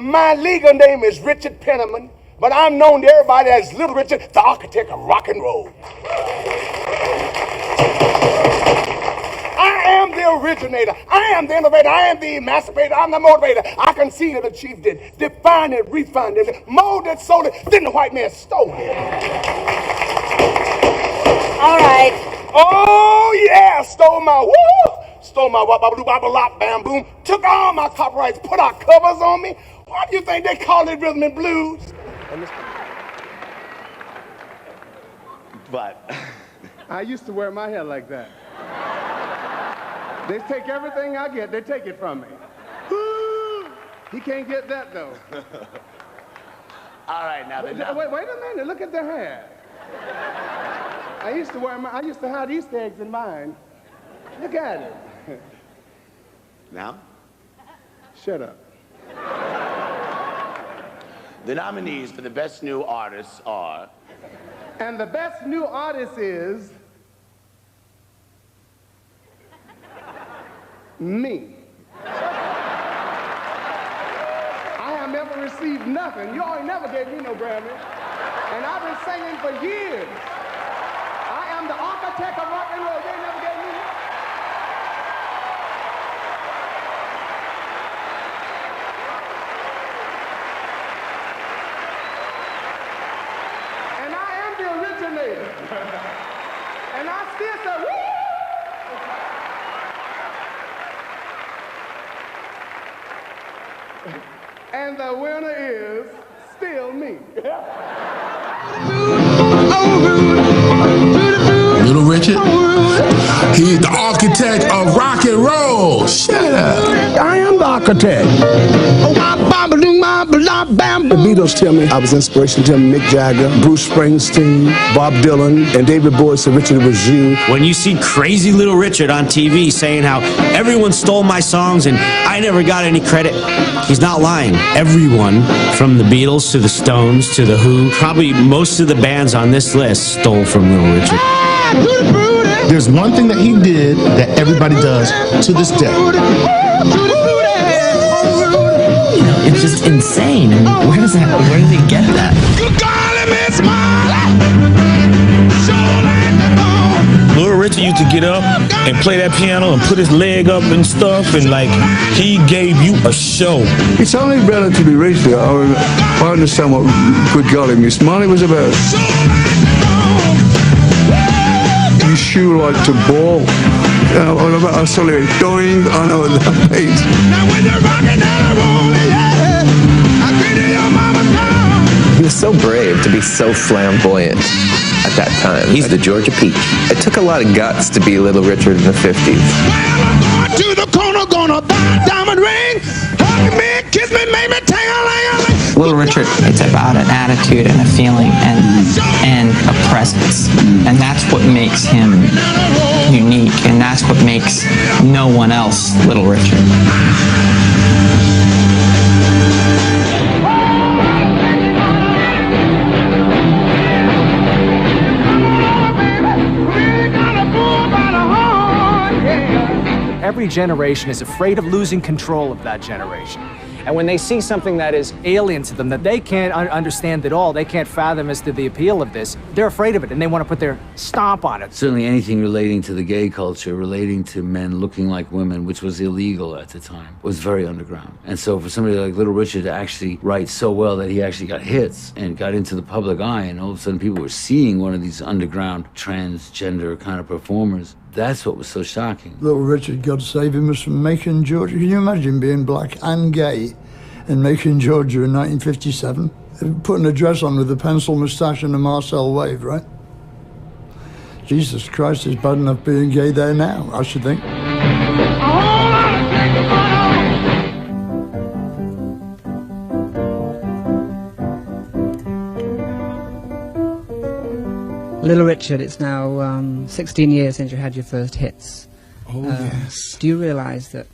My legal name is Richard Penniman, but I'm known to everybody as Little Richard, the architect of rock and roll. I am the originator. I am the innovator. I am the emancipator. I'm the motivator. I conceived it, achieved it, defined it, refined it, molded, sold it. Then the white man stole it. All right. Oh, yeah, stole my woo. Stole my wop-a-bop bam boom. Took all my copyrights, put out covers on me. Why do you think they call it rhythm and blues? But I used to wear my hair like that. They take everything I get, they take it from me. He can't get that though. all right, now Wait a minute, look at the hair. I used to hide Easter eggs in mine. Look at it. Now, Shut up. the nominees for the best new artists are. And the best new artist is me. I have never received nothing. You all ain't never gave me no Grammy. And I've been singing for years. I am the architect of rock and roll. They never gave me nothing. And I am the originator. And I still say, woo! And the winner is still me. Little Richard, he's the architect of rock and roll. Shut up. I am the architect. The Beatles tell me I was inspiration to Mick Jagger, Bruce Springsteen, Bob Dylan, and David Bowie said, Richard, it was you. When you see crazy Little Richard on TV saying how everyone stole my songs and I never got any credit, he's not lying. Everyone, from the Beatles to the Stones to the Who, probably most of the bands on this list stole from Little Richard. There's one thing that he did that everybody does to this day. You know, it's just insane. And where does he get that? Little Richard used to get up and play that piano and put his leg up and stuff, and like he gave you a show. It's only relatively recently I understand what good golly Miss Marley was about. You sure like to ball. I saw it going, I know what that means. Now when you're rocking down rolling, yeah, I can hear your mama down. He was so brave to be so flamboyant at that time. He's the Georgia Peach. It took a lot of guts to be Little Richard in the 50s. Well, I'm going to the corner, gonna buy a diamond ring. Hug me, kiss me, make me ting-a-ling-a-ling. Little Richard, it's about an attitude and a feeling and a presence. And that's what makes him unique, and that's what makes no one else Little Richard. Every generation is afraid of losing control of that generation. And when they see something that is alien to them, that they can't understand at all, they can't fathom as to the appeal of this, they're afraid of it and they want to put their stomp on it. Certainly anything relating to the gay culture, relating to men looking like women, which was illegal at the time, was very underground. And so for somebody like Little Richard to actually write so well that he actually got hits and got into the public eye, and all of a sudden people were seeing one of these underground transgender kind of performers, that's what was so shocking. Little Richard, God save him, was from Macon, Georgia. Can you imagine being black and gay in Macon, Georgia in 1957? Putting a dress on with a pencil moustache and a Marcel wave, right? Jesus Christ, it's bad enough being gay there now, I should think. Little Richard, it's now 16 years since you had your first hits. Oh, yes. Do you realise that,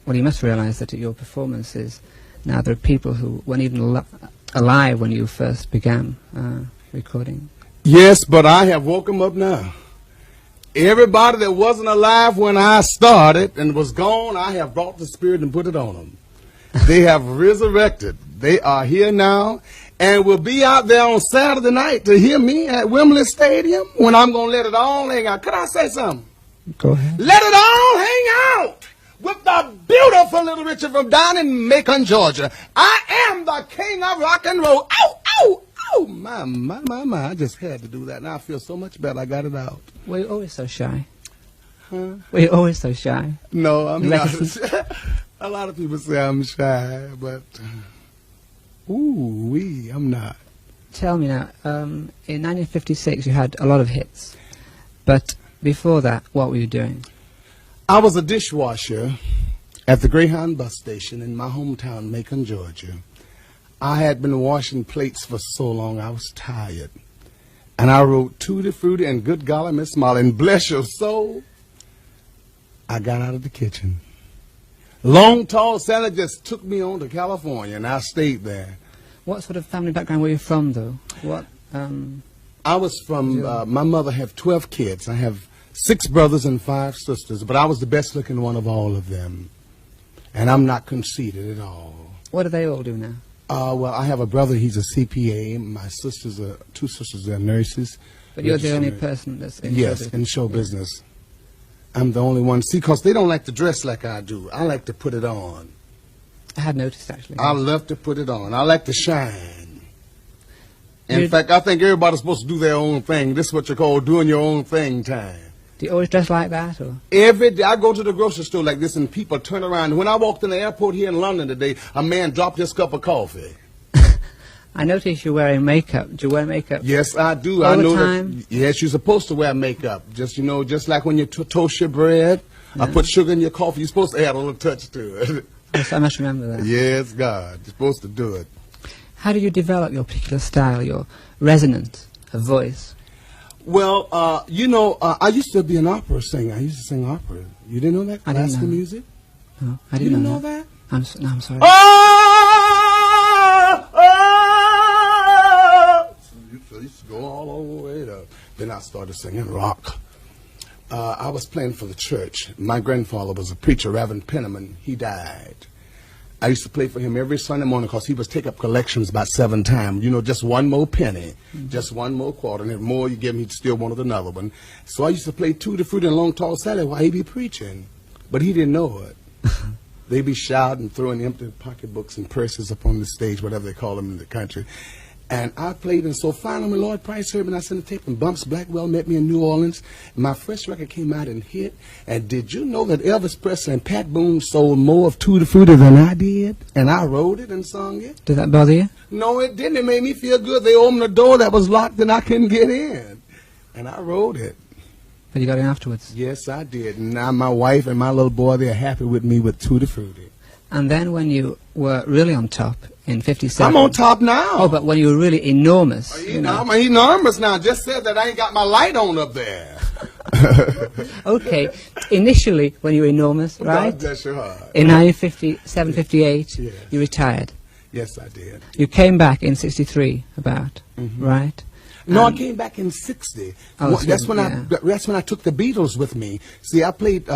well, you must realise that at your performances, now there are people who weren't even alive when you first began recording. Yes, but I have woke them up now. Everybody that wasn't alive when I started and was gone, I have brought the spirit and put it on them. They have resurrected. They are here now and will be out there on Saturday night to hear me at Wembley Stadium when I'm going to let it all hang out. Could I say something? Go ahead. Let it all hang out with the beautiful Little Richard from down in Macon, Georgia. I am the king of rock and roll. Ow, ow, ow. My. I just had to do that. Now I feel so much better. I got it out. Were you always so shy? Huh? Were you always so shy? No, I'm not. Reticent? A lot of people say I'm shy, but I'm not. Tell me now, in 1956 you had a lot of hits, but before that, what were you doing? I was a dishwasher at the Greyhound bus station in my hometown, Macon, Georgia. I had been washing plates for so long I was tired. And I wrote Tutti Frutti and Good Golly Miss Molly, and bless your soul, I got out of the kitchen. Long Tall Sally just took me on to California, and I stayed there. What sort of family background were you from, though? What? I was from, my mother had 12 kids. I have 6 brothers and 5 sisters, but I was the best looking one of all of them. And I'm not conceited at all. What do they all do now? Well, I have a brother, he's a CPA. My sisters are, 2 sisters are nurses. But you're the only person that's in show Yes, business. in show business. I'm the only one. See, because they don't like to dress like I do. I like to put it on. I had noticed, actually. I love to put it on. I like to shine. In fact, I think everybody's supposed to do their own thing. This is what you call doing your own thing time. Do you always dress like that? Or? Every day I go to the grocery store like this and people turn around. When I walked in the airport here in London today, a man dropped his cup of coffee. I noticed you're wearing makeup. Do you wear makeup? Yes, I do. All I know the time? that. Yes, you're supposed to wear makeup. Just, just like when you toast your bread, I put sugar in your coffee, you're supposed to add a little touch to it. Yes, I must remember that. Yes, God. You're supposed to do it. How do you develop your particular style, your resonance of voice? Well, I used to be an opera singer. I used to sing opera. You didn't know that? I didn't Classical know. music? No, I You didn't didn't know that? I'm sorry. So I used to go all the way up. Then I started singing rock. I was playing for the church. My grandfather was a preacher, Reverend Penniman. He died. I used to play for him every Sunday morning because he would take up collections about 7 times. Just one more penny, just one more quarter. And the more you give him, he still wanted another one. So I used to play Tutti Frutti and Long Tall Sally while he'd be preaching. But he didn't know it. They'd be shouting, throwing empty pocketbooks and purses up on the stage, whatever they call them in the country. And I played, and so finally when Lloyd Price heard me, and I sent a tape, and Bumps Blackwell met me in New Orleans. My first record came out and hit. And did you know that Elvis Presley and Pat Boone sold more of Tutti Frutti than I did? And I wrote it and sung it. Did that bother you? No, it didn't. It made me feel good. They opened the door that was locked and I couldn't get in. And I wrote it. But you got in afterwards? Yes, I did. And now my wife and my little boy, they're happy with me with Tutti Frutti. And then when you were really on top in 57... I'm on top now. Oh, but when you were really enormous. I'm enormous now. Just said that I ain't got my light on up there. Okay. Initially, when you were enormous, right? God bless your heart. In 1957, 58, Yes. you retired. Yes, I did. You came back in 63, about, right? No, I came back in 60. Oh, That's when I took the Beatles with me. See, I played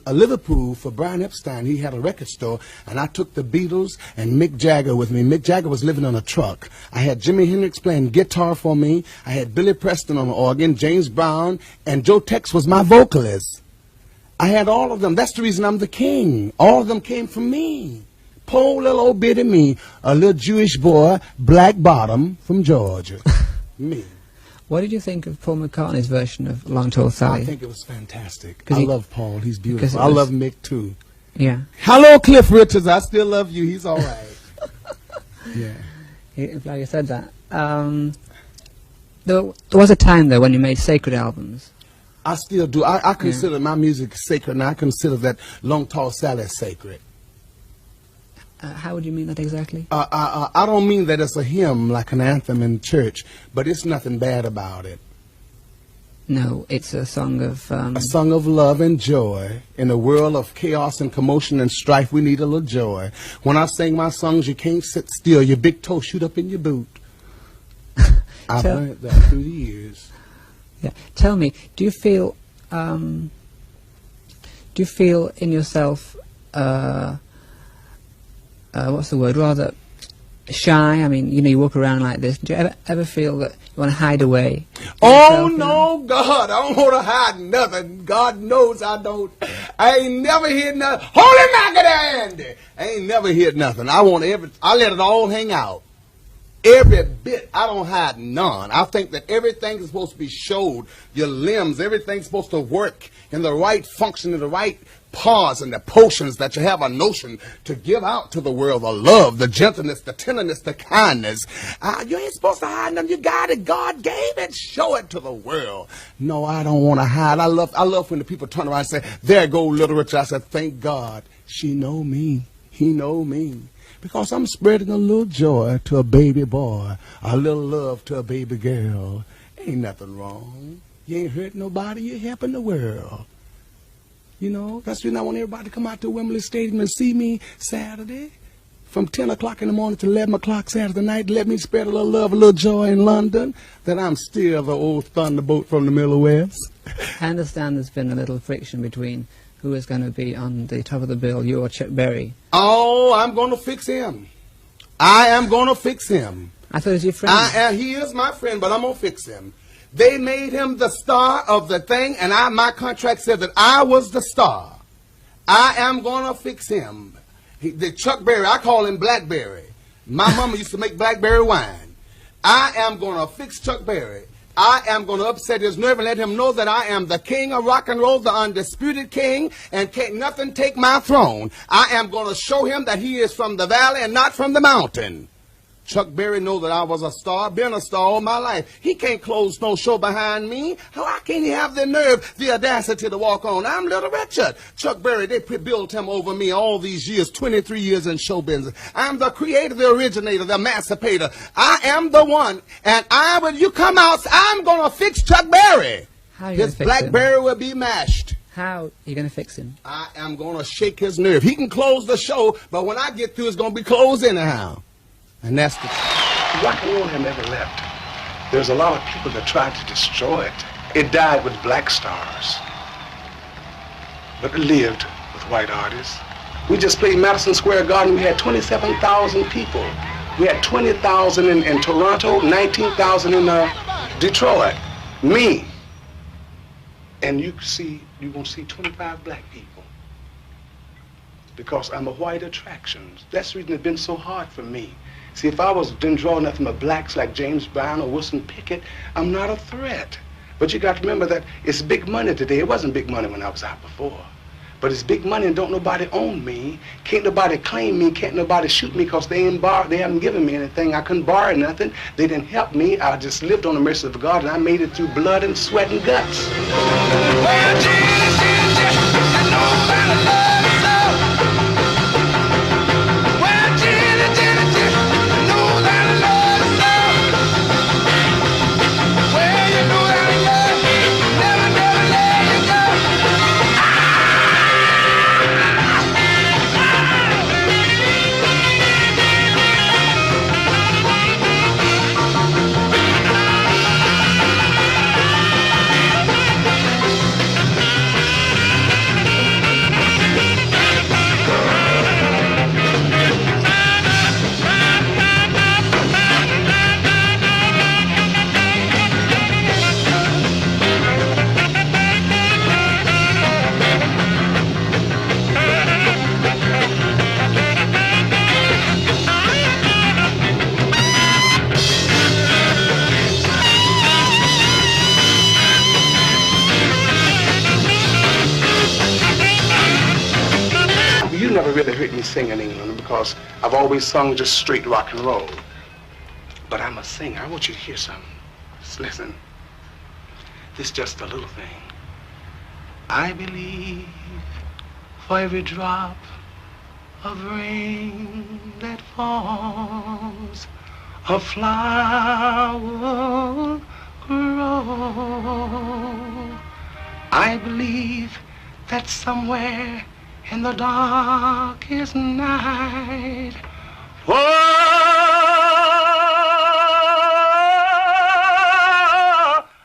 Liverpool for Brian Epstein. He had a record store, and I took the Beatles and Mick Jagger with me. Mick Jagger was living on a truck. I had Jimi Hendrix playing guitar for me. I had Billy Preston on the organ, James Brown, and Joe Tex was my vocalist. I had all of them. That's the reason I'm the king. All of them came from me. Poor little old bitty me, a little Jewish boy, black bottom from Georgia. Me. What did you think of Paul McCartney's version of Long Tall Sally? I think it was fantastic. I love Paul. He's beautiful. I was- love Mick, too. Yeah. Hello, Cliff Richards. I still love you. He's all right. Yeah. I'm glad you said that. There was a time, though, when you made sacred albums. I still do. I consider my music sacred, and I consider that Long Tall Sally sacred. How would you mean that exactly? I don't mean that it's a hymn like an anthem in church, but it's nothing bad about it. No, it's a song of... A song of love and joy. In a world of chaos and commotion and strife, we need a little joy. When I sing my songs, you can't sit still. Your big toe shoot up in your boot. I've learned that through the years. Yeah. Tell me, do you feel in yourself, what's the word, rather shy? I mean, you know, you walk around like this. Do you ever feel that you want to hide away? Oh, no, God, I don't want to hide nothing. God knows I don't. I ain't never hid nothing. Holy Magadandi! I ain't never hid nothing. I let it all hang out. Every bit. I don't hide none. I think that everything is supposed to be showed. Your limbs, everything's supposed to work in the right function, in the right parts and the potions that you have a notion to give out to the world. The love, the gentleness, the tenderness, the kindness. You ain't supposed to hide nothing. You got it. God gave it. Show it to the world. No, I don't want to hide. I love when the people turn around and say, there go Little Richard. I said, thank God. She know me. He know me. Because I'm spreading a little joy to a baby boy, a little love to a baby girl. Ain't nothing wrong. You ain't hurting nobody. You're helping the world. You know, that's the reason I want everybody to come out to Wembley Stadium and see me Saturday from 10 o'clock in the morning to 11 o'clock Saturday night. Let me spread a little love, a little joy in London, that I'm still the old thunderbolt from the Middle West. I understand there's been a little friction between who is going to be on the top of the bill, you or Chuck Berry. Oh, I'm going to fix him. I am going to fix him. I thought he was your friend. He is my friend, but I'm going to fix him. They made him the star of the thing, and my contract said that I was the star. I am going to fix him. The Chuck Berry, I call him Blackberry. My mama used to make blackberry wine. I am going to fix Chuck Berry. I am going to upset his nerve and let him know that I am the king of rock and roll, the undisputed king, and can't nothing take my throne. I am going to show him that he is from the valley and not from the mountain. Chuck Berry knows that I was a star, been a star all my life. He can't close no show behind me. How can he have the nerve, the audacity to walk on? I'm Little Richard. Chuck Berry, they built him over me all these years, 23 years in show business. I'm the creator, the originator, the emancipator. I am the one, and when you come out, I'm going to fix Chuck Berry. How are you His Blackberry will be mashed. How are you going to fix him? I am going to shake his nerve. He can close the show, but when I get through, it's going to be closed anyhow. And that's the... Rock and roll had never left. There's a lot of people that tried to destroy it. It died with black stars. But it lived with white artists. We just played Madison Square Garden. We had 27,000 people. We had 20,000 in Toronto, 19,000 in Detroit. Me. And you're going to see 25 black people. Because I'm a white attraction. That's the reason it's been so hard for me. See, if I didn't draw nothing but blacks like James Brown or Wilson Pickett, I'm not a threat. But you got to remember that it's big money today. It wasn't big money when I was out before. But it's big money and don't nobody own me. Can't nobody claim me. Can't nobody shoot me because they haven't given me anything. I couldn't borrow nothing. They didn't help me. I just lived on the mercy of God, and I made it through blood and sweat and guts. Never really heard me sing in England because I've always sung just straight rock and roll. But I'm a singer. I want you to hear something. Just listen. This is just a little thing. I believe for every drop of rain that falls, a flower will grow. I believe that somewhere in the darkest night,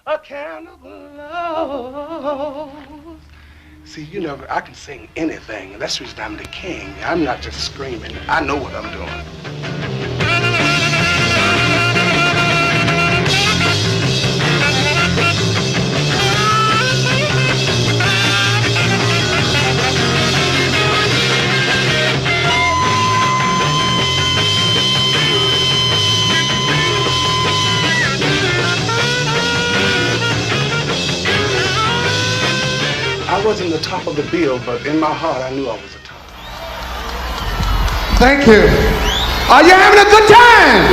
a candle glows. See, I can sing anything, and that's the reason I'm the king. I'm not just screaming. I know what I'm doing. wasn't the top of the bill, but in my heart, I knew I was the top. Thank you. Are you having a good time?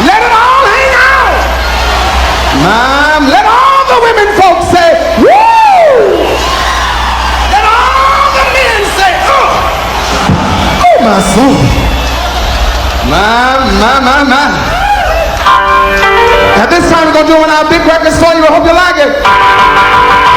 Let it all hang out. Mom, let all the women folks say, woo! Let all the men say, oh! Oh, my soul. My. At this time, we're going to do one of our big records for you. I hope you like it.